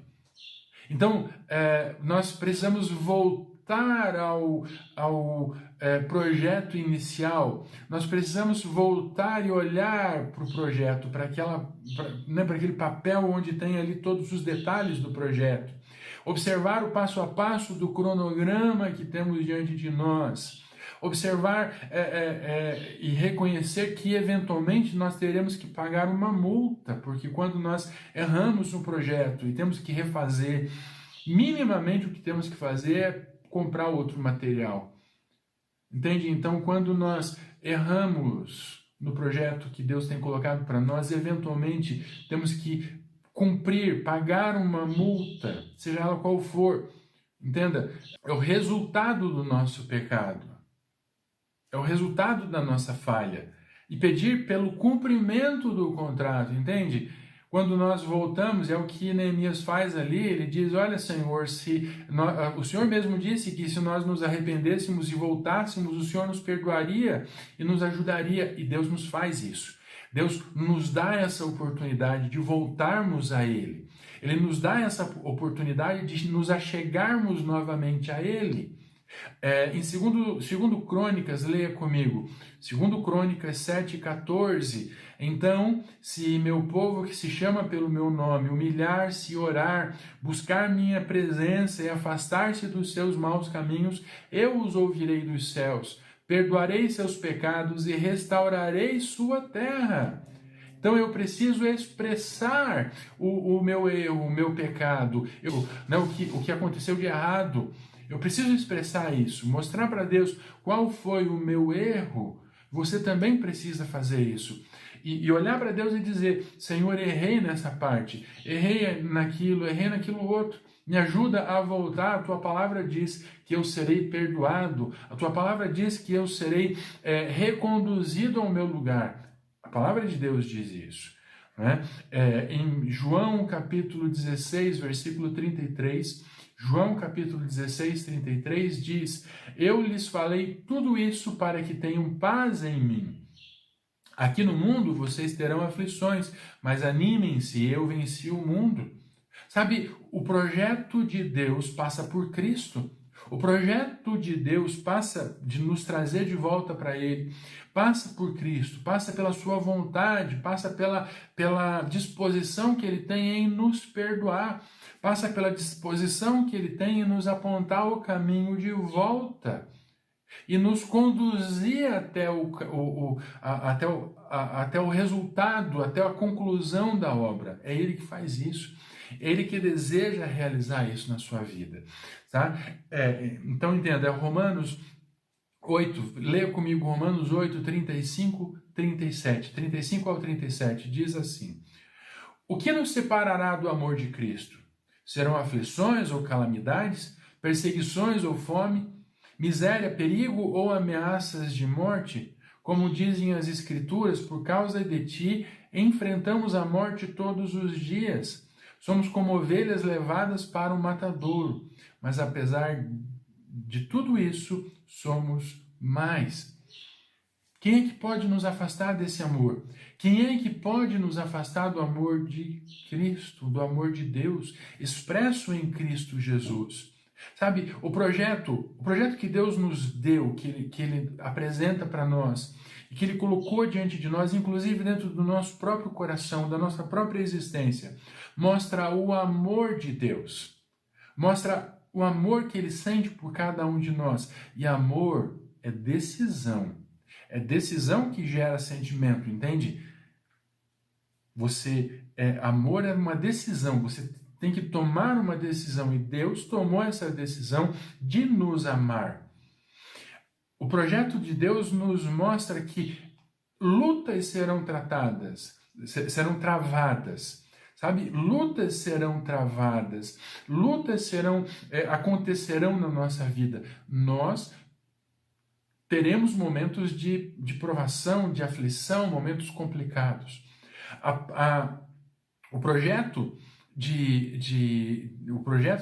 Então, nós precisamos voltar ao projeto inicial, nós precisamos voltar e olhar para o projeto, para aquele papel onde tem ali todos os detalhes do projeto, observar o passo a passo do cronograma que temos diante de nós, observar e reconhecer que eventualmente nós teremos que pagar uma multa, porque quando nós erramos no projeto e temos que refazer, minimamente o que temos que fazer é comprar outro material. Entende? Então, quando nós erramos no projeto que Deus tem colocado para nós, eventualmente temos que cumprir, pagar uma multa, seja ela qual for. Entenda? É o resultado do nosso pecado. É o resultado da nossa falha. E pedir pelo cumprimento do contrato, entende? Quando nós voltamos, é o que Neemias faz ali, ele diz, olha, Senhor, o Senhor mesmo disse que se nós nos arrependêssemos e voltássemos, o Senhor nos perdoaria e nos ajudaria, e Deus nos faz isso. Deus nos dá essa oportunidade de voltarmos a Ele. Ele nos dá essa oportunidade de nos achegarmos novamente a Ele. Em segundo Crônicas, leia comigo, 2 Crônicas 7,14, então, se meu povo que se chama pelo meu nome humilhar-se e orar, buscar minha presença e afastar-se dos seus maus caminhos, eu os ouvirei dos céus, perdoarei seus pecados e restaurarei sua terra. Então eu expressar o meu erro, o meu pecado, o que aconteceu de errado. Eu preciso expressar isso, mostrar para Deus qual foi o meu erro. Você também precisa fazer isso. E olhar para Deus e dizer, Senhor, errei nessa parte, errei naquilo outro. Me ajuda a voltar. A tua palavra diz que eu serei perdoado. A tua palavra diz que eu serei reconduzido ao meu lugar. A palavra de Deus diz isso. Né? Em João capítulo 16, versículo 33, João capítulo 16, 33 diz, eu lhes falei tudo isso para que tenham paz em mim. Aqui no mundo vocês terão aflições, mas animem-se, eu venci o mundo. Sabe, o projeto de Deus passa por Cristo. O projeto de Deus passa de nos trazer de volta para Ele, passa por Cristo, passa pela sua vontade, passa pela disposição que Ele tem em nos perdoar, passa pela disposição que Ele tem em nos apontar o caminho de volta e nos conduzir até o resultado, até a conclusão da obra. É Ele que faz isso. É Ele que deseja realizar isso na sua vida. Tá? Então entenda, Romanos 8, leia comigo Romanos 8, 35, 37. 35 ao 37 diz assim, o que nos separará do amor de Cristo? Serão aflições ou calamidades, perseguições ou fome, miséria, perigo ou ameaças de morte? Como dizem as Escrituras, por causa de ti enfrentamos a morte todos os dias. Somos como ovelhas levadas para o matadouro, mas apesar de tudo isso, somos mais. Quem é que pode nos afastar desse amor? Quem é que pode nos afastar do amor de Cristo, do amor de Deus, expresso em Cristo Jesus? Sabe, o projeto que Deus nos deu, que Ele apresenta para nós, e que Ele colocou diante de nós, inclusive dentro do nosso próprio coração, da nossa própria existência, mostra o amor de Deus, mostra o amor que Ele sente por cada um de nós. E amor é decisão. É decisão que gera sentimento, entende? Amor é uma decisão, você tem que tomar uma decisão, e Deus tomou essa decisão de nos amar. O projeto de Deus nos mostra que lutas serão travadas, sabe? Lutas serão travadas, lutas acontecerão na nossa vida. Nós teremos momentos de provação, de aflição, momentos complicados. O projeto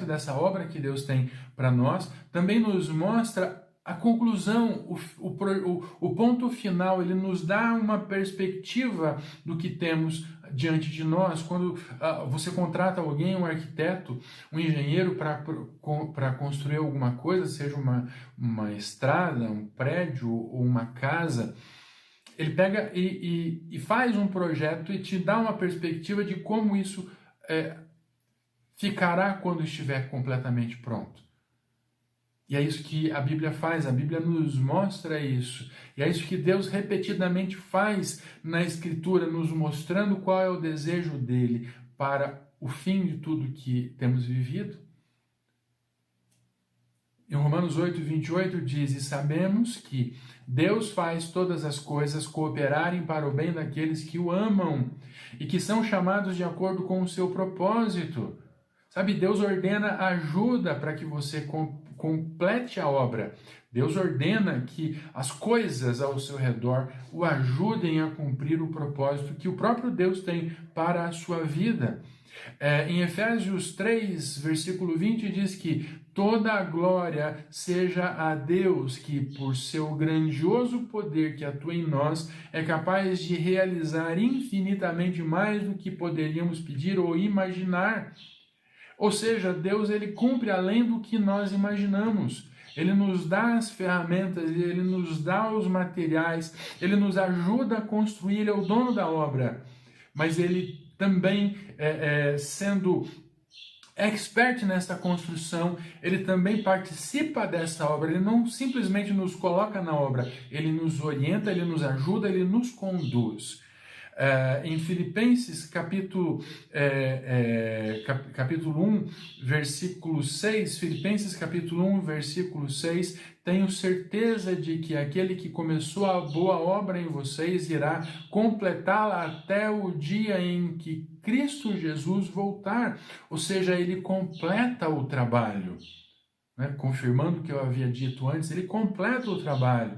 dessa obra que Deus tem para nós também nos mostra a conclusão, o ponto final. Ele nos dá uma perspectiva do que temos diante de nós. Quando você contrata alguém, um arquiteto, um engenheiro para construir alguma coisa, seja uma estrada, um prédio ou uma casa, ele pega e faz um projeto e te dá uma perspectiva de como isso ficará quando estiver completamente pronto. E é isso que a Bíblia faz, a Bíblia nos mostra isso. E é isso que Deus repetidamente faz na Escritura, nos mostrando qual é o desejo dele para o fim de tudo que temos vivido. Em Romanos 8:28 diz: e sabemos que Deus faz todas as coisas cooperarem para o bem daqueles que o amam e que são chamados de acordo com o seu propósito. Sabe, Deus ordena ajuda para que você complete a obra. Deus ordena que as coisas ao seu redor o ajudem a cumprir o propósito que o próprio Deus tem para a sua vida. Em Efésios 3, versículo 20, diz que toda a glória seja a Deus, que por seu grandioso poder que atua em nós, é capaz de realizar infinitamente mais do que poderíamos pedir ou imaginar. Ou seja, Deus, ele cumpre além do que nós imaginamos. Ele nos dá as ferramentas, ele nos dá os materiais, ele nos ajuda a construir, ele é o dono da obra. Mas ele também, sendo expert nessa construção, ele também participa dessa obra. Ele não simplesmente nos coloca na obra, ele nos orienta, ele nos ajuda, ele nos conduz. Em Filipenses capítulo 1, versículo 6, Filipenses capítulo 1, versículo 6, tenho certeza de que aquele que começou a boa obra em vocês irá completá-la até o dia em que Cristo Jesus voltar. Ou seja, ele completa o trabalho, né? Confirmando o que eu havia dito antes, ele completa o trabalho.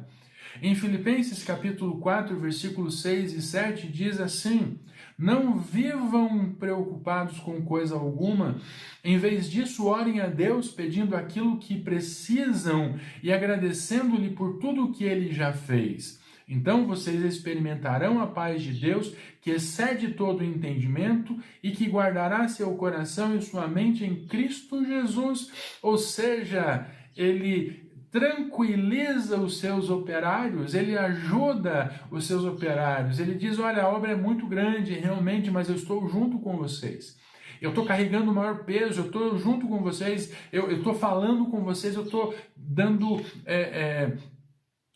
Em Filipenses capítulo 4, versículos 6 e 7, diz assim: não vivam preocupados com coisa alguma, em vez disso orem a Deus pedindo aquilo que precisam e agradecendo-lhe por tudo o que ele já fez. Então vocês experimentarão a paz de Deus, que excede todo o entendimento e que guardará seu coração e sua mente em Cristo Jesus. Ou seja, ele tranquiliza os seus operários, ele ajuda os seus operários. Ele diz: olha, a obra é muito grande realmente, mas eu estou junto com vocês. Eu estou carregando o maior peso, eu estou junto com vocês, eu estou falando com vocês, eu estou dando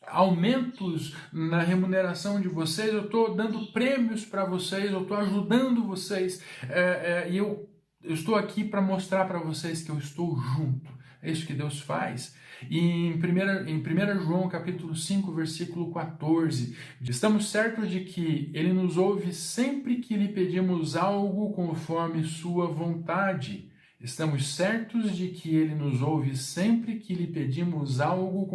aumentos na remuneração de vocês, eu estou dando prêmios para vocês, eu estou ajudando vocês, e eu estou aqui para mostrar para vocês que eu estou junto. É isso que Deus faz. E em 1 João capítulo 5, versículo 14, estamos certos de que ele nos ouve sempre que lhe pedimos algo conforme sua vontade. Estamos certos de que ele nos ouve sempre que lhe pedimos algo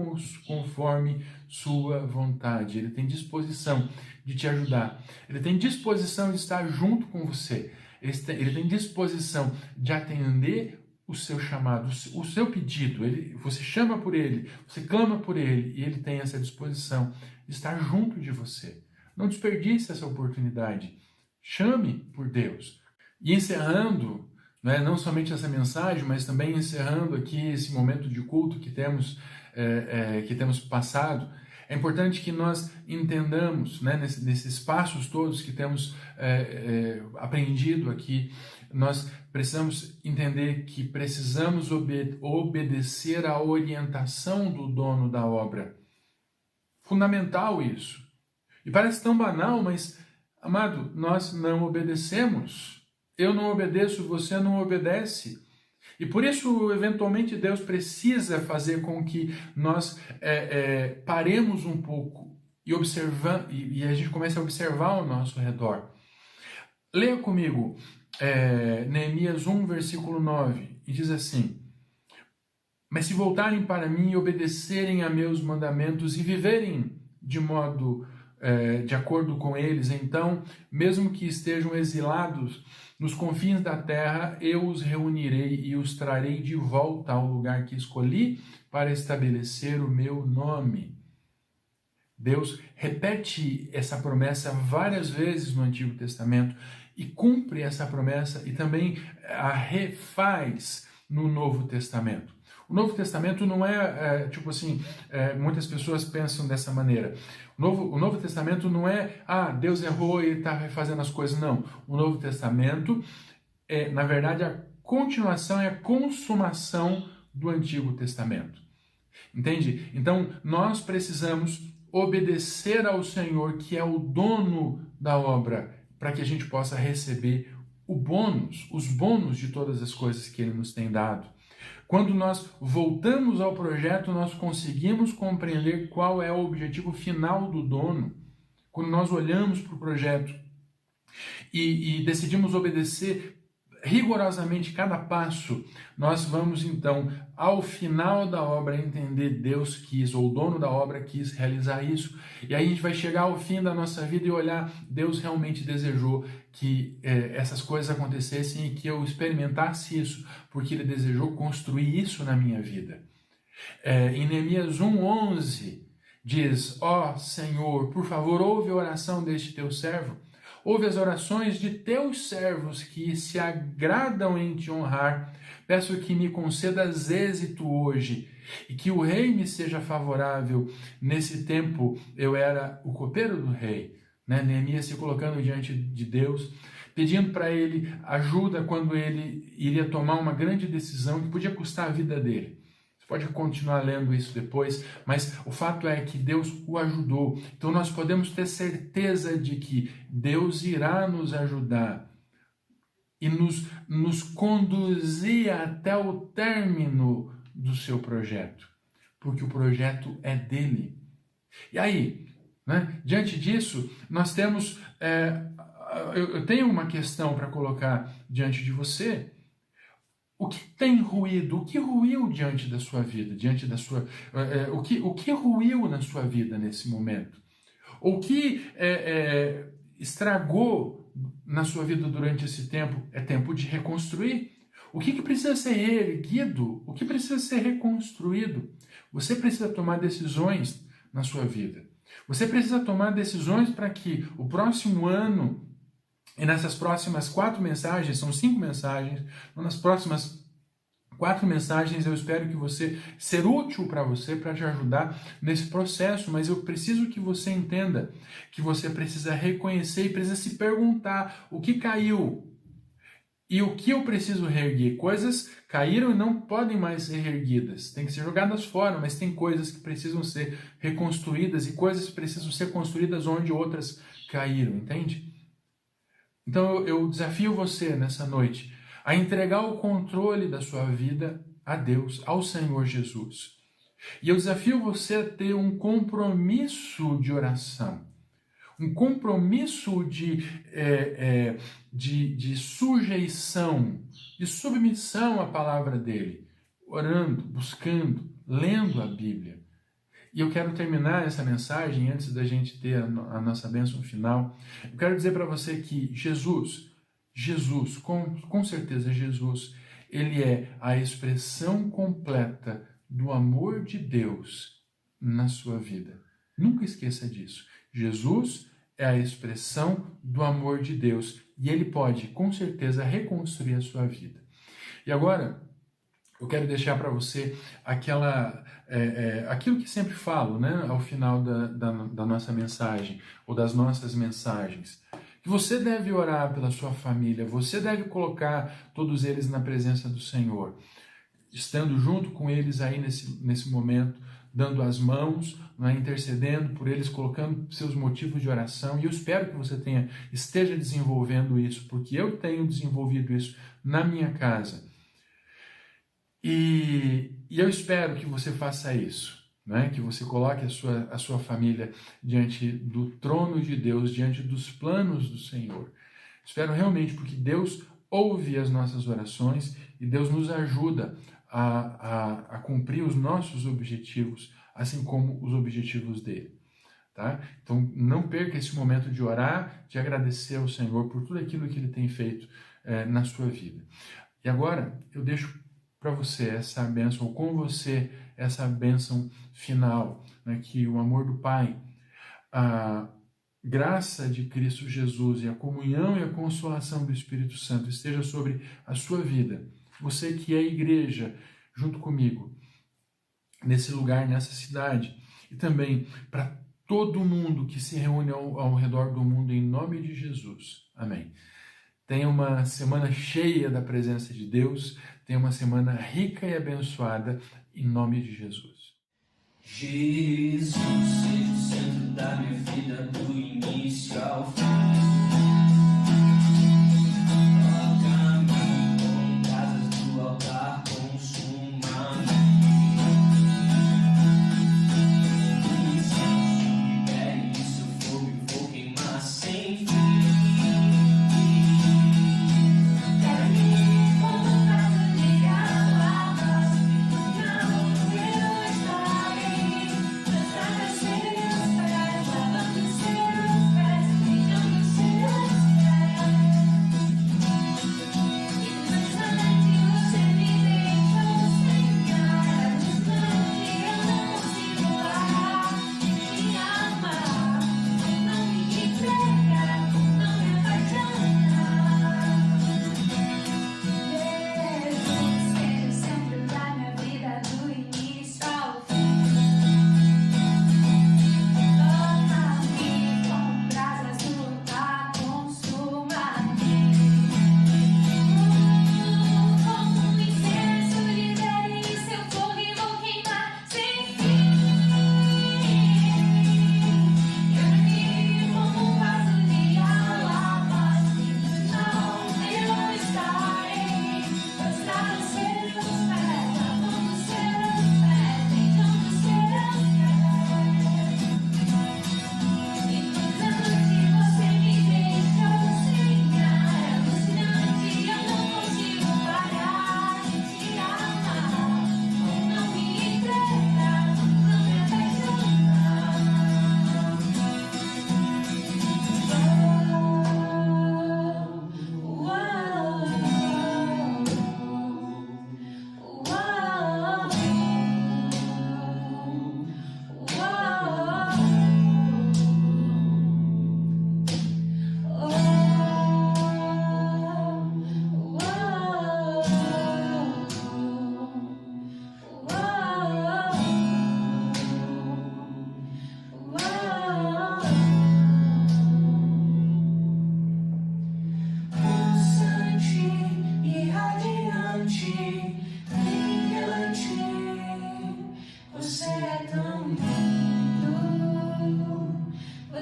conforme sua vontade. Ele tem disposição de te ajudar. Ele tem disposição de estar junto com você. Ele tem disposição de atender o seu chamado, o seu pedido. Você chama por ele, você clama por ele, e ele tem essa disposição de estar junto de você. Não desperdice essa oportunidade. Chame por Deus. E encerrando, não somente essa mensagem, mas também encerrando aqui esse momento de culto que temos passado, é importante que nós entendamos, nesses passos todos que temos aprendido aqui, nós precisamos entender que precisamos obedecer à orientação do dono da obra. fundamental isso. E parece tão banal, mas, amado, nós não obedecemos. Eu não obedeço, você não obedece. E por isso, eventualmente, Deus precisa fazer com que nós paremos um pouco e a gente comece a observar ao nosso redor. Leia comigo Neemias 1, versículo 9, e diz assim: mas se voltarem para mim e obedecerem a meus mandamentos e viverem de acordo com eles, então, mesmo que estejam exilados nos confins da terra, eu os reunirei e os trarei de volta ao lugar que escolhi para estabelecer o meu nome. Deus repete essa promessa várias vezes no Antigo Testamento e cumpre essa promessa e também a refaz no Novo Testamento. O Novo Testamento não muitas pessoas pensam dessa maneira. O Novo Testamento não é, Deus errou e está refazendo as coisas. Não. O Novo Testamento é, na verdade, a continuação e a consumação do Antigo Testamento. Entende? Então, nós precisamos obedecer ao Senhor, que é o dono da obra, para que a gente possa receber os bônus de todas as coisas que Ele nos tem dado. Quando nós voltamos ao projeto, nós conseguimos compreender qual é o objetivo final do dono. Quando nós olhamos para o projeto e decidimos obedecer rigorosamente cada passo, nós vamos então, ao final da obra, entender Deus quis, ou o dono da obra quis realizar isso. E aí a gente vai chegar ao fim da nossa vida e olhar, Deus realmente desejou que essas coisas acontecessem e que eu experimentasse isso, porque Ele desejou construir isso na minha vida. Em Neemias 1:11 diz: ó Senhor, por favor, ouve a oração deste teu servo. Ouve as orações de teus servos que se agradam em te honrar. Peço que me concedas êxito hoje e que o rei me seja favorável. Nesse tempo eu era o copeiro do rei. Neemias se colocando diante de Deus, pedindo para ele ajuda quando ele iria tomar uma grande decisão que podia custar a vida dele. Pode continuar lendo isso depois, mas o fato é que Deus o ajudou. Então nós podemos ter certeza de que Deus irá nos ajudar e nos conduzir até o término do seu projeto, porque o projeto é dele. E aí, diante disso, nós temos... eu tenho uma questão para colocar diante de você. O que tem ruído? O que ruiu diante da sua vida? O que ruiu na sua vida nesse momento? O que estragou na sua vida durante esse tempo? É tempo de reconstruir. O que precisa ser reerguido? O que precisa ser reconstruído? Você precisa tomar decisões na sua vida. Você precisa tomar decisões para que o próximo ano... E nessas próximas 4 mensagens, são 5 mensagens, nas próximas 4 mensagens eu espero que ser útil para você, para te ajudar nesse processo, mas eu preciso que você entenda que você precisa reconhecer e precisa se perguntar o que caiu e o que eu preciso reerguer. Coisas caíram e não podem mais ser reerguidas, tem que ser jogadas fora, mas tem coisas que precisam ser reconstruídas e coisas que precisam ser construídas onde outras caíram, entende? Então eu desafio você nessa noite a entregar o controle da sua vida a Deus, ao Senhor Jesus. E eu desafio você a ter um compromisso de oração, um compromisso de sujeição, de submissão à palavra dele, orando, buscando, lendo a Bíblia. E eu quero terminar essa mensagem, antes da gente ter a nossa bênção final. Eu quero dizer para você que Jesus, com certeza Jesus, ele é a expressão completa do amor de Deus na sua vida. Nunca esqueça disso. Jesus é a expressão do amor de Deus e ele pode, com certeza, reconstruir a sua vida. E agora... eu quero deixar para você aquilo que sempre falo, ao final da nossa mensagem, ou das nossas mensagens. Que você deve orar pela sua família, você deve colocar todos eles na presença do Senhor. Estando junto com eles aí nesse momento, dando as mãos, intercedendo por eles, colocando seus motivos de oração, e eu espero que você esteja desenvolvendo isso, porque eu tenho desenvolvido isso na minha casa. E eu espero que você faça isso, né? Que você coloque a sua família diante do trono de Deus, diante dos planos do Senhor. Espero realmente, porque Deus ouve as nossas orações e Deus nos ajuda a cumprir os nossos objetivos, assim como os objetivos dele. Tá? Então, não perca esse momento de orar, de agradecer ao Senhor por tudo aquilo que Ele tem feito na sua vida. E agora, eu deixo para você essa bênção, ou com você essa bênção final, né? Que o amor do Pai, a graça de Cristo Jesus e a comunhão e a consolação do Espírito Santo esteja sobre a sua vida. Você que é igreja, junto comigo, nesse lugar, nessa cidade, e também para todo mundo que se reúne ao redor do mundo, em nome de Jesus. Amém. Tenha uma semana cheia da presença de Deus, tenha uma semana rica e abençoada, em nome de Jesus. Jesus, seja o centro da minha vida, do início ao fim. Toca-me com brasas do altar, consuma-me. Libere seu fogo e vou queimar sem fim.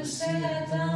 Você é tão